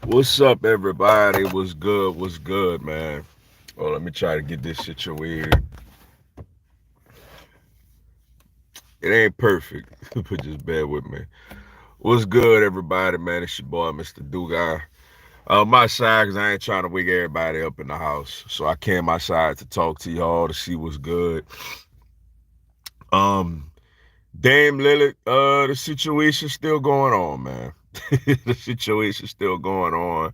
What's up, everybody? What's good? What's good, man? Oh, let me try to get this situated. It ain't perfect, but just bear with me. What's good, everybody, man? It's your boy, Mr. Dugai. My side, because I ain't trying to wake everybody up in the house. So I came outside to talk to y'all to see what's good. Um, Dame Lillard, the situation's still going on, man. The situation's still going on.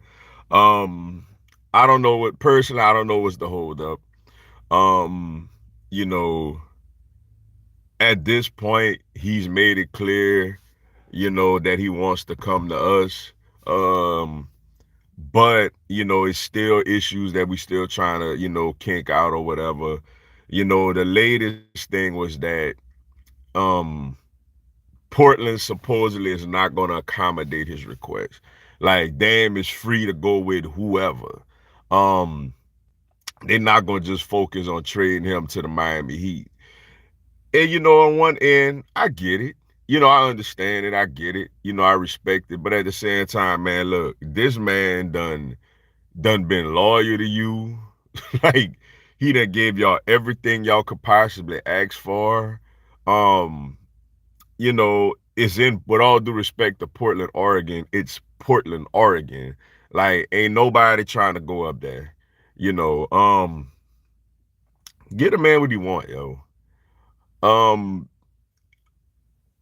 Um, I don't know what, personally, I don't know what's the holdup. Um, you know, at this point, he's made it clear, that he wants to come to us. Um, but, it's still issues that we still trying to, kink out or whatever. The latest thing was that um Portland supposedly is not gonna accommodate his request. Like, Dame is free to go with whoever. Um, they're not gonna just focus on trading him to the Miami Heat. And on one end, I get it. I understand it. I get it. I respect it. But at the same time, man, look, this man done been loyal to you. Like, he done gave y'all everything y'all could possibly ask for. Um, it's in, with all due respect to Portland, Oregon, it's Portland, Oregon. Like, ain't nobody trying to go up there. You know, um, get a man what he want, yo. Um,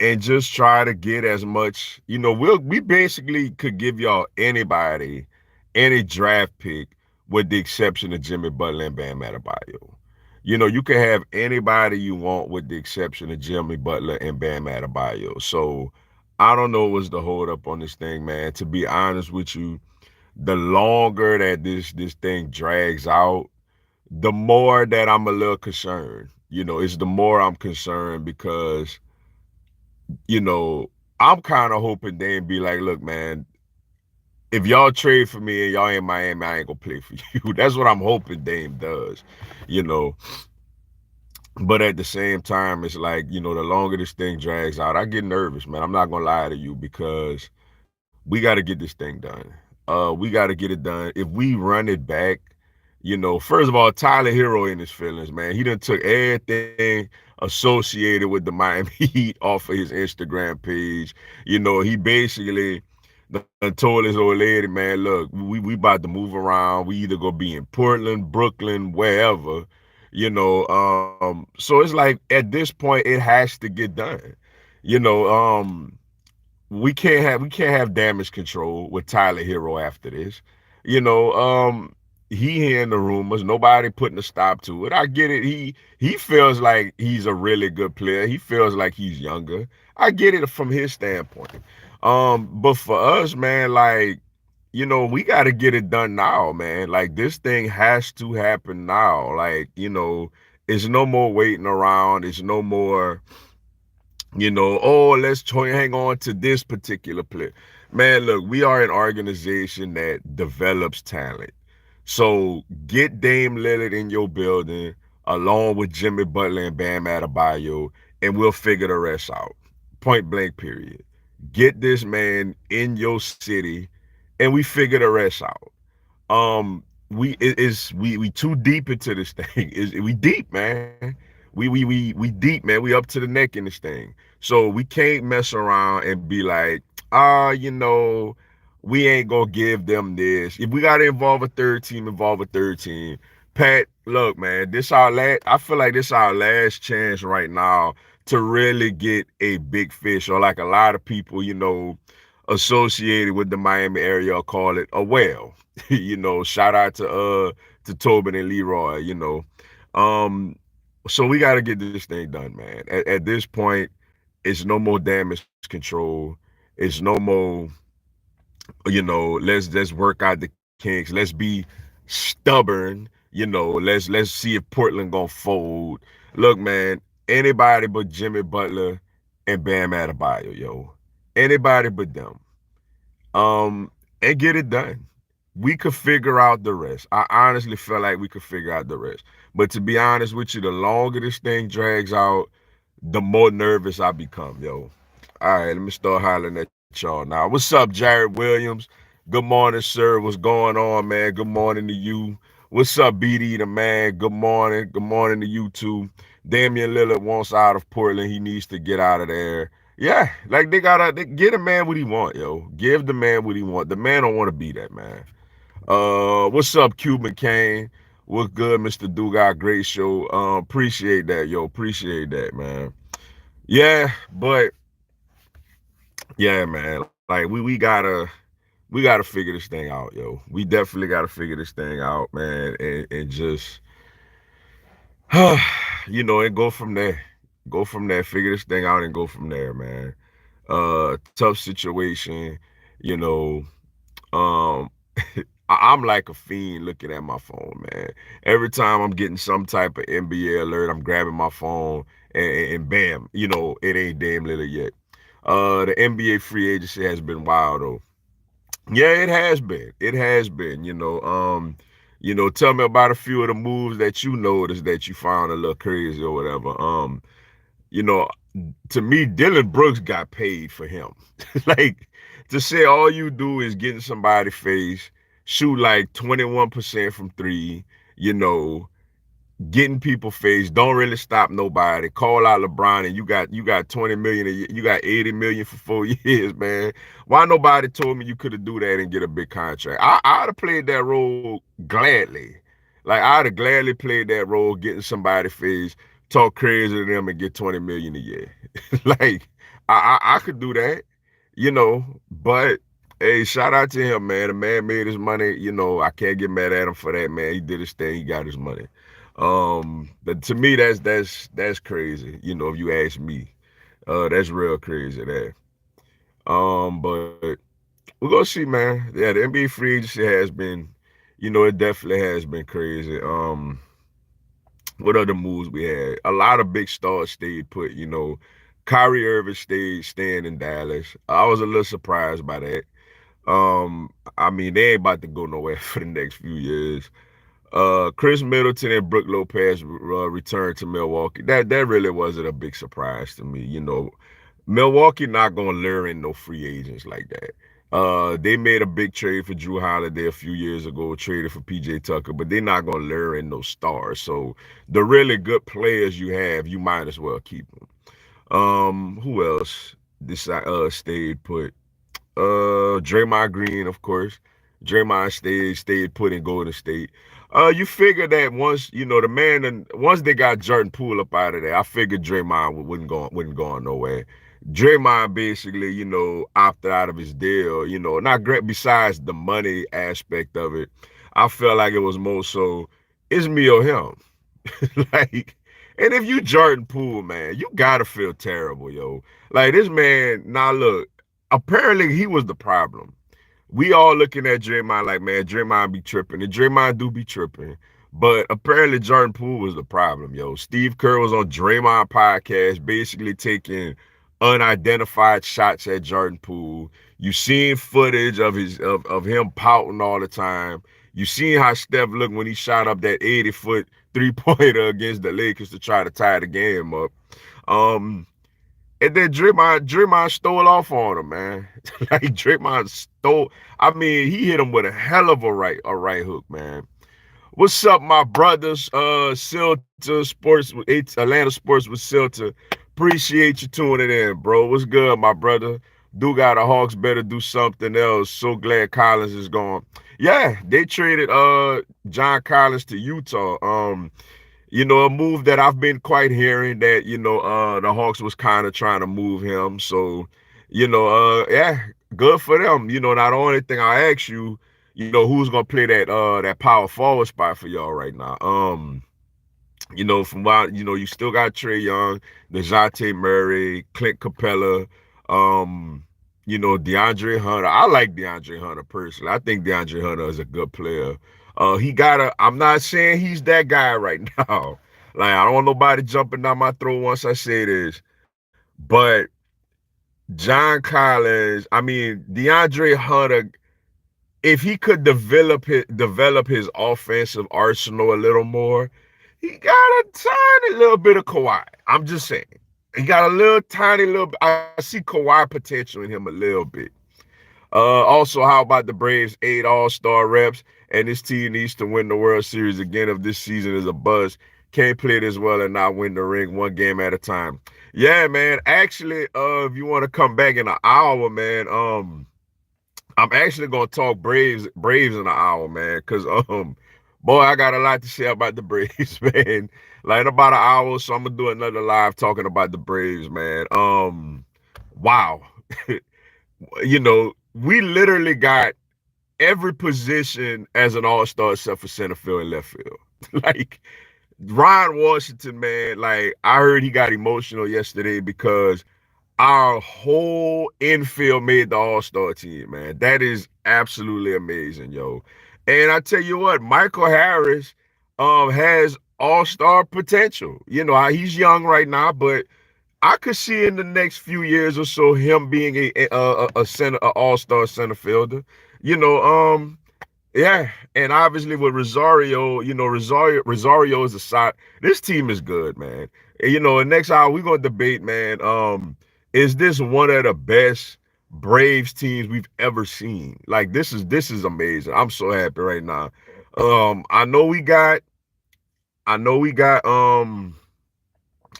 and just try to get as much. We basically could give y'all anybody, any draft pick, with the exception of Jimmy Butler and Bam Adebayo. You can have anybody you want with the exception of Jimmy Butler and Bam Adebayo. So I don't know what's the hold up on this thing, man. To be honest with you, the longer that this thing drags out, the more that I'm a little concerned. It's the more I'm concerned because you know, I'm kind of hoping they be like, look, man, if y'all trade for me and y'all in Miami, I ain't gonna play for you. That's what I'm hoping Dame does, you know. But at the same time, it's like, the longer this thing drags out, I get nervous, man. I'm not gonna lie to you because we got to get this thing done. We got to get it done. If we run it back, first of all, Tyler Hero in his feelings, man. He done took everything associated with the Miami Heat off of his Instagram page. He basically done told his old lady, man, look, we about to move around. We either gonna be in Portland, Brooklyn, wherever. So it's like at this point it has to get done. You know, um, we can't have damage control with Tyler Hero after this. You know, he hearing the rumors, nobody putting a stop to it. I get it. He feels like he's a really good player. He feels like he's younger. I get it from his standpoint. But for us, man, like, we got to get it done now, man. Like, this thing has to happen now. Like, it's no more waiting around. It's no more oh, let's try hang on to this particular player. Man, look, we are an organization that develops talent. So get Dame Lillard in your building along with Jimmy Butler and Bam Adebayo, and we'll figure the rest out. Point blank, period. Get this man in your city, and we figure the rest out. We too deep into this thing. We deep, man. We deep, man. We up to the neck in this thing. So we can't mess around and be like, we ain't gonna give them this. If we gotta involve a third team, involve a third team. Pat, look, man, this our last. I feel like this our last chance right now to really get a big fish, or like a lot of people, associated with the Miami area call it a whale. Shout out to Tobin and Leroy, Um, so we got to get this thing done, man. At this point, it's no more damage control. It's no more, let's work out the kinks. Let's be stubborn. Let's see if Portland gonna fold. Look, man, anybody but Jimmy Butler and Bam Adebayo, yo. Anybody but them. And get it done. We could figure out the rest. I honestly feel like we could figure out the rest. But to be honest with you, the longer this thing drags out, the more nervous I become, yo. All right, let me start hollering at y'all now. What's up, Jared Williams? Good morning, sir. What's going on, man? Good morning to you. What's up, BD the man? Good morning. Good morning to you too. Damian Lillard wants out of Portland. He needs to get out of there. Yeah, like they get a man what he want, yo. Give the man what he want. The man don't want to be that man. What's up, Cuban Kane? What's good, Mr. Dugas? Great show. Appreciate that, yo. Appreciate that, man. Yeah, but yeah, man. Like we gotta figure this thing out, yo. We definitely gotta figure this thing out, man, and just and go from there. Go from there. Figure this thing out and go from there, man. Tough situation, you know. Um, I'm like a fiend looking at my phone, man. Every time I'm getting some type of NBA alert, I'm grabbing my phone and bam, it ain't damn little yet. The NBA free agency has been wild though. Yeah, it has been. It has been. Tell me about a few of the moves that you noticed that you found a little crazy or whatever. You know, to me, Dylan Brooks got paid for him. Like to say all you do is get in somebody's face, shoot like 21% from three, you know, getting people face, don't really stop nobody. Call out LeBron and you got 20 million, you got 80 million for 4 years, man. Why nobody told me you could have do that and get a big contract? I'd have played that role gladly. Like I'd have gladly played that role, getting somebody face, talk crazy to them and get 20 million a year. Like I could do that, but hey, shout out to him, man. The man made his money. I can't get mad at him for that, man. He did his thing. He got his money. But to me, that's crazy. If you ask me, that's real crazy there. But we're gonna see, man. Yeah, the NBA free agency has been, it definitely has been crazy. What other moves we had? A lot of big stars stayed put. Kyrie Irving staying in Dallas. I was a little surprised by that. I mean, they ain't about to go nowhere for the next few years. Chris Middleton and Brook Lopez returned to Milwaukee. That really wasn't a big surprise to me. Milwaukee not gonna lure in no free agents like that. They made a big trade for Drew Holiday a few years ago, traded for PJ Tucker, but they're not gonna lure in no stars. So the really good players you have, you might as well keep them. Who else stayed put? Draymond Green, of course. Draymond stayed put in Golden State. You figure that once the man, and once they got Jordan Poole up out of there, I figured Draymond wouldn't go nowhere. Draymond basically, opted out of his deal. Not great. Besides the money aspect of it, I felt like it was more so it's me or him. Like, and if you Jordan Poole, man, you gotta feel terrible, yo. Like this man. Now look, apparently he was the problem. We all looking at Draymond like, man, Draymond be tripping, and Draymond do be tripping. But apparently Jordan Poole was the problem, yo. Steve Kerr was on Draymond podcast, basically taking unidentified shots at Jordan Poole. You seen footage of of him pouting all the time. You seen how Steph looked when he shot up that 80-foot three-pointer against the Lakers to try to tie the game up. Um, and then Draymond stole off on him, man. Like Draymond stole. I mean, he hit him with a hell of a right hook, man. What's up, my brothers? Silta Sports, Atlanta Sports with Silta. Appreciate you tuning in, bro. What's good, my brother? Do got the Hawks better do something else. So glad Collins is gone. Yeah, they traded John Collins to Utah. A move that I've been quite hearing that, the Hawks was kind of trying to move him. So, yeah, good for them. Now the only thing I ask you, who's gonna play that power forward spot for y'all right now? From what you still got Trae Young, DeJounte Murray, Clint Capella, DeAndre Hunter. I like DeAndre Hunter personally. I think DeAndre Hunter is a good player. I'm not saying he's that guy right now. Like, I don't want nobody jumping down my throat once I say this. But John Collins, I mean, DeAndre Hunter, if he could develop his offensive arsenal a little more, he got a tiny little bit of Kawhi. I'm just saying. He got a little tiny little. I see Kawhi potential in him a little bit. Also, how about the Braves 8 All-Star reps? And this team needs to win the World Series again if this season is a buzz. Can't play this well and not win the ring one game at a time. Yeah, man. Actually, if you want to come back in an hour, man, I'm actually gonna talk Braves in an hour, man. Cause boy, I got a lot to say about the Braves, man. Like in about an hour, so I'm gonna do another live talking about the Braves, man. Wow. We literally got every position as an all-star except for center field and left field. Like Ryan Washington, man, like I heard he got emotional yesterday because our whole infield made the all-star team, man. That is absolutely amazing, yo. And I tell you what, Michael Harris has all-star potential. He's young right now, but I could see in the next few years or so him being a all-star center fielder. You know, um, yeah, and obviously with Rosario, Rosario is a side. This team is good, man. And, and next hour we're gonna debate, man. Is this one of the best Braves teams we've ever seen? Like this is amazing. I'm so happy right now. I know we got, I know we got,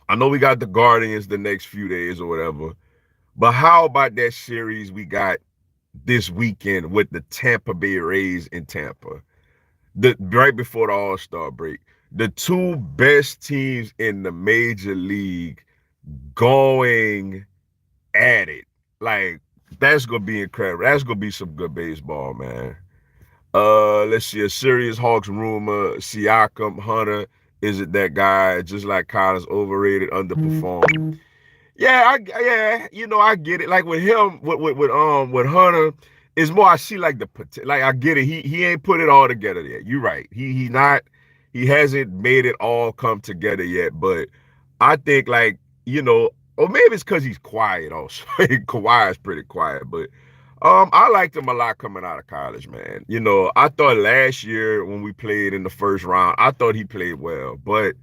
I know we got the Guardians the next few days or whatever. But how about that series we got this weekend with the Tampa Bay Rays in Tampa? Right before the All-Star break. The two best teams in the major league going at it. Like, that's gonna be incredible. That's gonna be some good baseball, man. Let's see, a serious Hawks rumor. Siakam, Hunter, is it that guy? Just like Collins, overrated, underperformed. Yeah, I get it. Like with him, with Hunter, it's more I see like like I get it. He ain't put it all together yet. You're right. He hasn't made it all come together yet. But I think like or maybe it's because he's quiet also. Kawhi is pretty quiet, but I liked him a lot coming out of college, man. I thought last year when we played in the first round, I thought he played well, but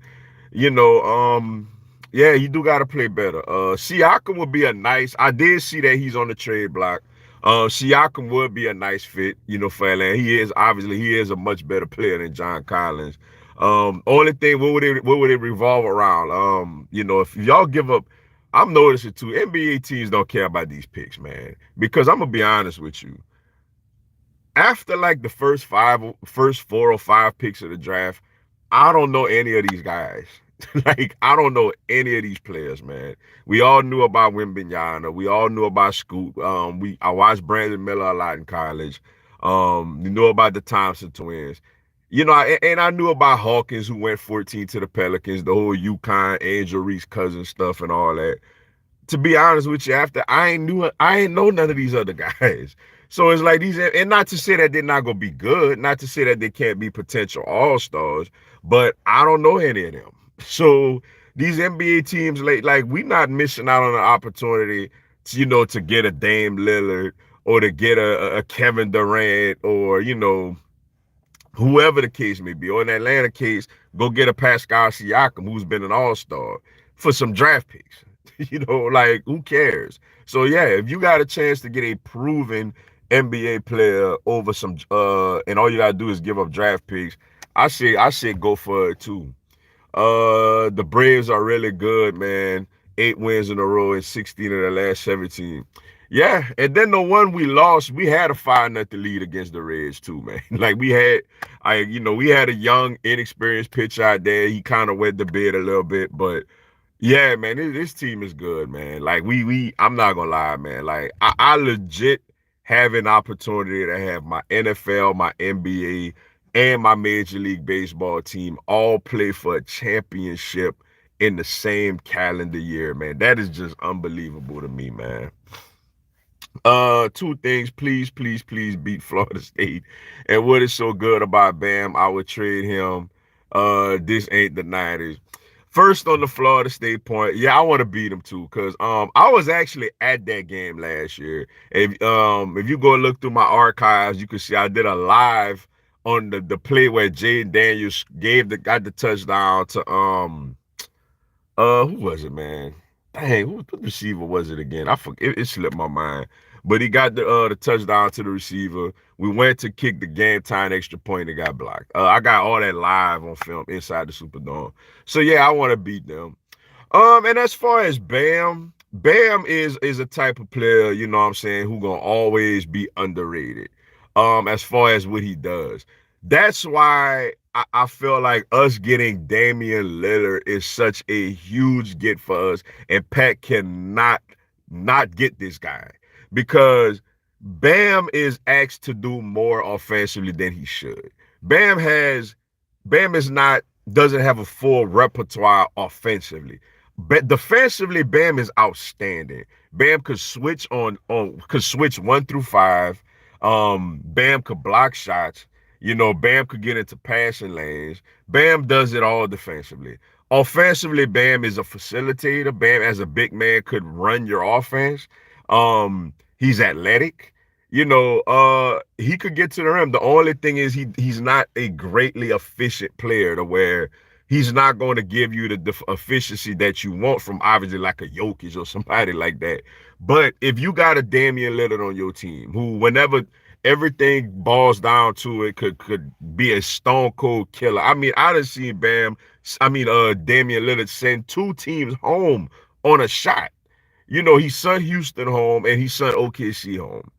you know, um, yeah, you do got to play better. Siakam would be a nice. I did see that he's on the trade block. Siakam would be a nice fit, for Atlanta. He is a much better player than John Collins. Only thing, what would it revolve around? If y'all give up, I'm noticing too. NBA teams don't care about these picks, man. Because I'm gonna be honest with you. After like the first 4 or 5 picks of the draft, I don't know any of these guys. Like I don't know any of these players, man. We all knew about Wimbenyana. We all knew about Scoot. I watched Brandon Miller a lot in college. You know about the Thompson twins. And I knew about Hawkins, who went 14 to the Pelicans, the whole UConn, Angel Reese cousin stuff and all that. To be honest with you, after I ain't know none of these other guys. So it's like these, and not to say that they're not gonna be good, not to say that they can't be potential all-stars, but I don't know any of them. So these NBA teams, like we not missing out on an opportunity to, to get a Dame Lillard or to get a Kevin Durant or whoever the case may be, or in Atlanta case, go get a Pascal Siakam who's been an all-star for some draft picks. Like who cares? So yeah, if you got a chance to get a proven NBA player over some and all you gotta do is give up draft picks, I say go for it too. The Braves are really good, man. 8 wins in a row and 16 of the last 17. Yeah, and then the one we lost, we had a 5-0 lead against the Reds too, man. Like we had a young, inexperienced pitcher out there. He kind of wet the bed a little bit, but yeah, man, this team is good, man. Like I'm not gonna lie, man. Like I legit have an opportunity to have my NFL, my NBA, and my Major League Baseball team all play for a championship in the same calendar year, man. That is just unbelievable to me, man. Two things, please, please, please beat Florida State. And what is so good about Bam, I would trade him. This ain't the 90s. First on the Florida State point, yeah, I want to beat him too, because I was actually at that game last year. If you go look through my archives, you can see I did a live on the play where Jaden Daniels got the touchdown to who was it, man? Dang, what receiver was it again? I forget. It slipped my mind. but he got the touchdown to the receiver. We went to kick the game time extra point and got blocked. I got all that live on film inside the Superdome. So yeah, I want to beat them. And as far as Bam is a type of player, you know what I'm saying, who gonna always be underrated. As far as what he does. That's why I feel like us getting Damian Lillard is such a huge get for us, and Pat cannot not get this guy because Bam is asked to do more offensively than he should. Bam has Bam is not doesn't have a full repertoire offensively. But defensively, Bam is outstanding. Bam could switch 1 through 5. Bam could block shots. You know, Bam could get into passing lanes. Bam does it all defensively. Offensively, Bam is a facilitator. Bam, as a big man, could run your offense. He's athletic. You know, he could get to the rim. The only thing is he's not a greatly efficient player to where he's not going to give you the efficiency that you want from obviously like a Jokic or somebody like that. But if you got a Damian Lillard on your team, who whenever everything boils down to it could be a stone cold killer. I mean, I done seen Damian Lillard send 2 teams home on a shot. You know, he sent Houston home and he sent OKC home.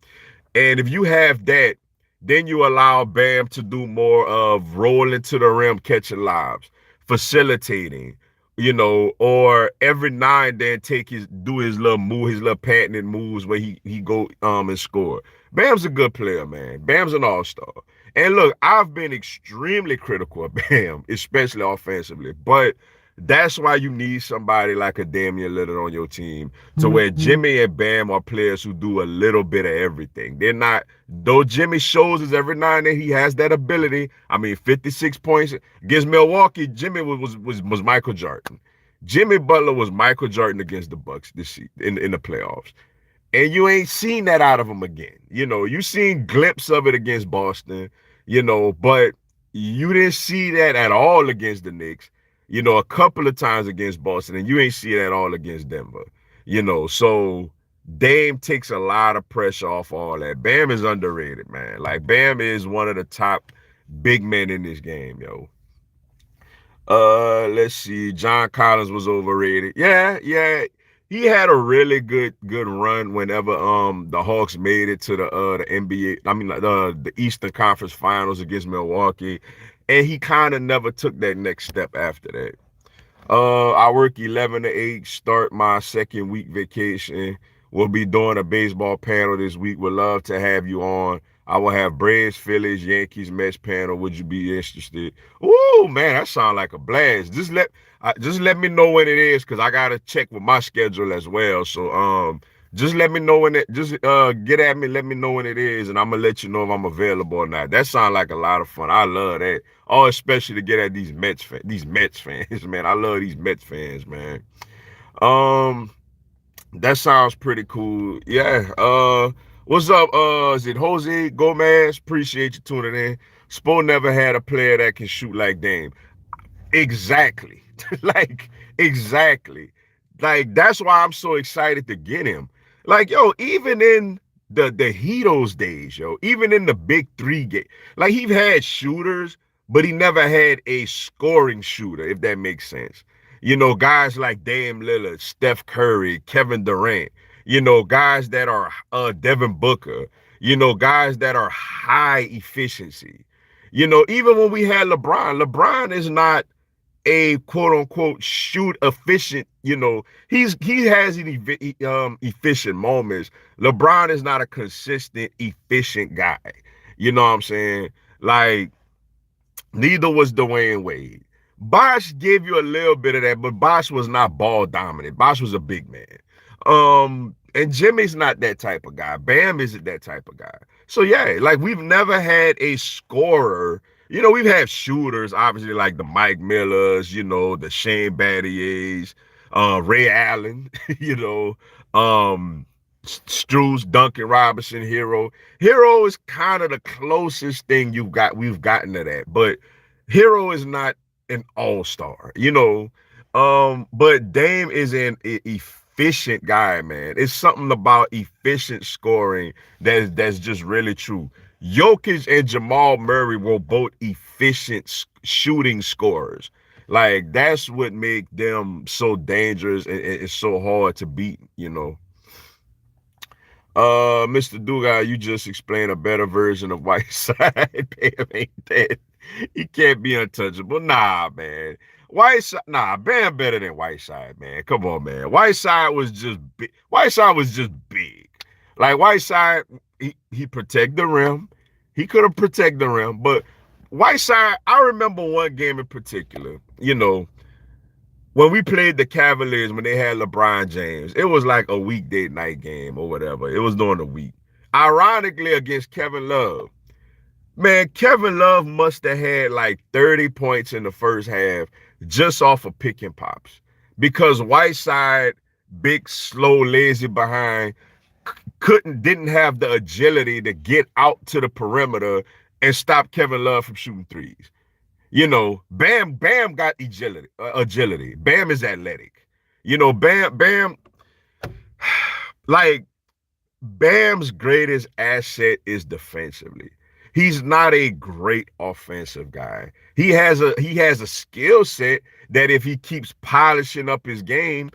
And if you have that, then you allow Bam to do more of rolling to the rim, catching lobs, facilitating, you know, or every now and then do his little move, his little patented moves where he go and score. Bam's a good player, man. Bam's an all-star. And look, I've been extremely critical of Bam, especially offensively, but that's why you need somebody like a Damian Lillard on your team to where Jimmy and Bam are players who do a little bit of everything. They're not, though Jimmy shows us every now and then he has that ability. I mean, 56 points against Milwaukee, Jimmy was Michael Jordan. Jimmy Butler was Michael Jordan against the Bucks this in the playoffs. And you ain't seen that out of him again. You know, you seen glimpses of it against Boston, you know, but you didn't see that at all against the Knicks, you know, a couple of times against Boston, and you ain't see that at all against Denver, you know. So Dame takes a lot of pressure off all that. Bam is underrated, man. Like, Bam is one of the top big men in this game, yo. Let's see. John Collins was overrated. Yeah, yeah. He had a really good run whenever the Hawks made it to the NBA. I mean, the Eastern Conference Finals against Milwaukee, and he kind of never took that next step after that. I work 11 to 8, start my second week vacation. We'll be doing a baseball panel this week. Would love to have you on. I will have Braves, Phillies, Yankees, Mets panel. Would you be interested? Ooh, man, that sounds like a blast. Just let me know when it is, because I gotta check with my schedule as well. So just let me know when it just get at me, let me know when it is, and I'm gonna let you know if I'm available or not. That sounds like a lot of fun. I love that. Oh, especially to get at these Mets fans, man. I love these Mets fans, man. Um, that sounds pretty cool. Yeah. What's up? Is it Jose Gomez? Appreciate you tuning in. Spo never had a player that can shoot like Dame. Exactly. like, exactly. Like, that's why I'm so excited to get him. Like, yo, even in the Heatles days, yo, even in the big three game, like, he had shooters, but he never had a scoring shooter, if that makes sense. You know, guys like Dame Lillard, Steph Curry, Kevin Durant, you know, guys that are Devin Booker, you know, guys that are high efficiency. You know, even when we had LeBron is not a quote unquote shoot efficient, you know, he has efficient moments. LeBron is not a consistent efficient guy. You know what I'm saying? Like, neither was Dwayne Wade. Bosh gave you a little bit of that, but Bosh was not ball dominant. Bosh was a big man. And Jimmy's not that type of guy. Bam isn't that type of guy. So yeah, like, we've never had a scorer. You know, we've had shooters, obviously, like the Mike Millers, you know, the Shane Battiers, Ray Allen, you know, Struz, Duncan Robinson, Hero. Hero is kind of the closest thing we've gotten to that, but Hero is not an all-star, you know. But Dame is an efficient guy, man. It's something about efficient scoring that's just really true. Jokic and Jamal Murray were both efficient shooting scorers. Like that's what make them so dangerous and so hard to beat, you know. Mr. Dugas, you just explained a better version of Whiteside. Bam ain't dead. He can't be untouchable. Nah, man. Whiteside, nah, Bam better than Whiteside, man. Come on, man. Whiteside was just big. Whiteside was just big. Like Whiteside, he protect the rim. He could have protected the rim, but Whiteside, I remember one game in particular, you know, when we played the Cavaliers when they had LeBron James, it was like a weekday night game or whatever. It was during the week. Ironically, against Kevin Love. Man, Kevin Love must have had like 30 points in the first half just off of pick and pops. Because Whiteside, big, slow, lazy behind, didn't have the agility to get out to the perimeter and stop Kevin Love from shooting threes. You know, Bam got agility. Bam is athletic. You know, Bam, like Bam's greatest asset is defensively. He's not a great offensive guy. He has a skill set that if he keeps polishing up his game,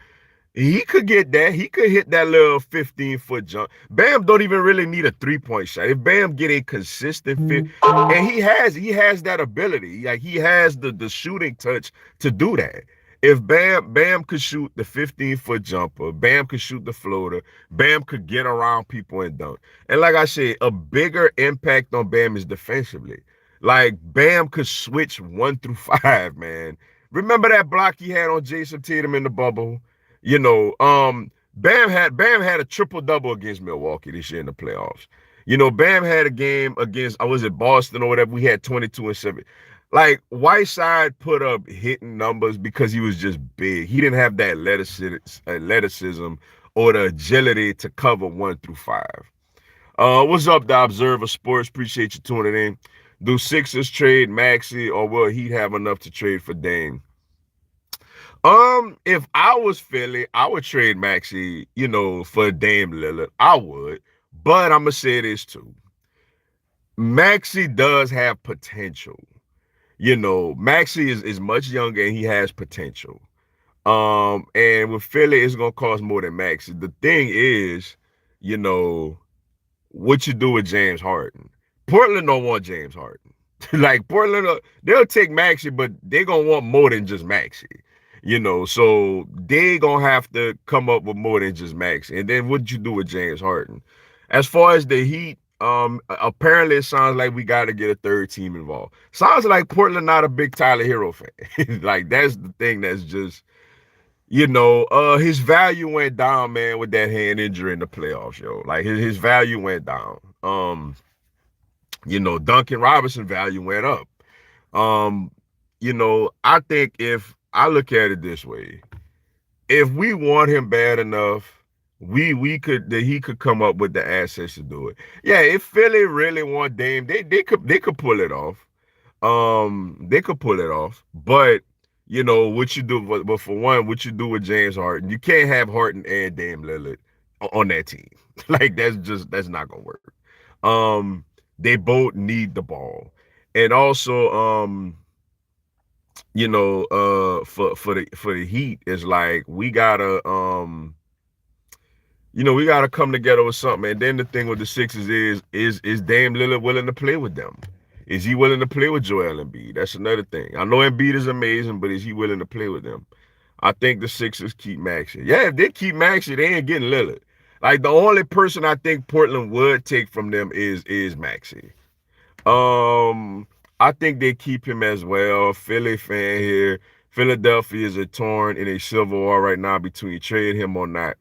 he could get that. He could hit that little 15-foot jump. Bam don't even really need a three-point shot. If Bam get a consistent fit, and he has that ability. Like he has the shooting touch to do that. If Bam could shoot the 15-foot jumper, Bam could shoot the floater, Bam could get around people and dunk. And like I said, a bigger impact on Bam is defensively. Like Bam could switch 1 through 5, man. Remember that block he had on Jason Tatum in the bubble? You know, Bam had a triple double against Milwaukee this year in the playoffs. You know, Bam had a game against, was it Boston or whatever? We had 22 and 7. Like Whiteside put up hitting numbers because he was just big. He didn't have that athleticism or the agility to cover 1 through 5. What's up, the Observer Sports? Appreciate you tuning in. Do Sixers trade Maxey or will he have enough to trade for Dame? If I was Philly, I would trade Maxey, you know, for Dame Lillard. I would, but I'm gonna say this too. Maxey does have potential. You know, Maxey is much younger and he has potential. And with Philly, it's gonna cost more than Maxey. The thing is, you know, what you do with James Harden. Portland don't want James Harden. Like Portland, they'll take Maxey, but they're gonna want more than just Maxey. You know, so they gonna have to come up with more than just Maxey. And then what you do with James Harden? As far as the Heat, apparently it sounds like we got to get a third team involved. Sounds like Portland not a big Tyler Hero fan. Like that's the thing that's just, you know, his value went down, man, with that hand injury in the playoffs, yo. Like his value went down. You know, Duncan Robinson value went up. Um, you know, I think if I look at it this way, if we want him bad enough, we could that he could come up with the assets to do it. Yeah, if Philly really want Dame, they could pull it off. They could pull it off. But you know what you do, but for one, what you do with James Harden, you can't have Harden and Dame Lillard on that team. Like that's not gonna work. They both need the ball, and also you know, for the Heat, it's like we gotta you know, we gotta come together with something. And then the thing with the Sixers is Dame Lillard willing to play with them? Is he willing to play with Joel Embiid? That's another thing. I know Embiid is amazing, but is he willing to play with them? I think the Sixers keep Maxey. Yeah, if they keep Maxey, they ain't getting Lillard. Like the only person I think Portland would take from them is Maxey. I think they keep him as well. Philly fan here. Philadelphia is a torn in a civil war right now between trade him or not.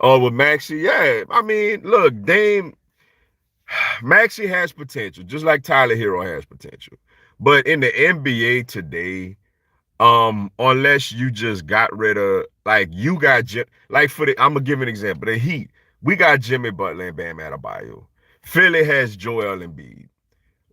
Oh, with Maxey, yeah. I mean, look, Maxey has potential, just like Tyler Hero has potential. But in the NBA today, unless you just got rid of, like, you got, like, I'm gonna give an example. The Heat, we got Jimmy Butler and Bam Adebayo. Philly has Joel Embiid.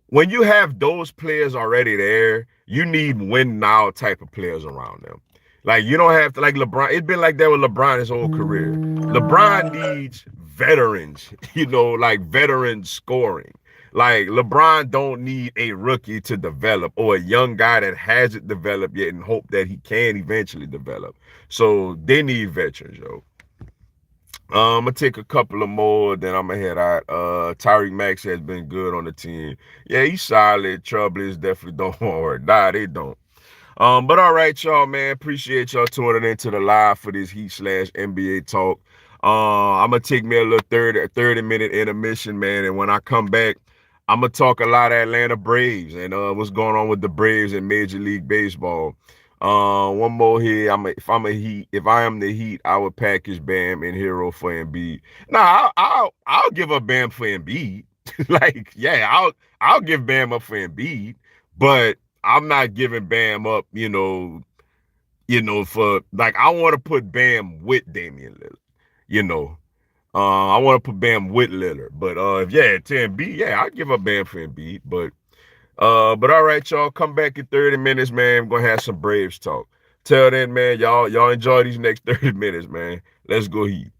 When you have those players already there, you need win now type of players around them. Like you don't have to like LeBron. It's been like that with LeBron his whole career. LeBron needs veterans, like veteran scoring. Like LeBron don't need a rookie to develop or a young guy that hasn't developed yet and hope that he can eventually develop. So they need veterans, yo. I'm gonna take a couple of more, then I'm gonna head out. Tyreek Max has been good on the team. Yeah, he's solid. Trouble is definitely don't worry. Nah, they don't. But all right, y'all, man. Appreciate y'all tuning into the live for this Heat/NBA talk. I'm gonna take me a little 30-minute intermission, man. And when I come back, I'm gonna talk a lot of Atlanta Braves and what's going on with the Braves in Major League Baseball. One more here. If I am the Heat, I would package Bam and Hero for Embiid. Nah, I'll give up Bam for Embiid. Like, yeah, I'll give Bam up for Embiid, but I'm not giving Bam up, for like I want to put Bam with Damian Lillard, you know. I want to put Bam with Lillard. But if yeah, to Embiid, yeah, I'll give up Bam for Embiid. But all right, y'all, come back in 30 minutes, man. We're gonna have some Braves talk. Till then, man, y'all enjoy these next 30 minutes, man. Let's go Heat.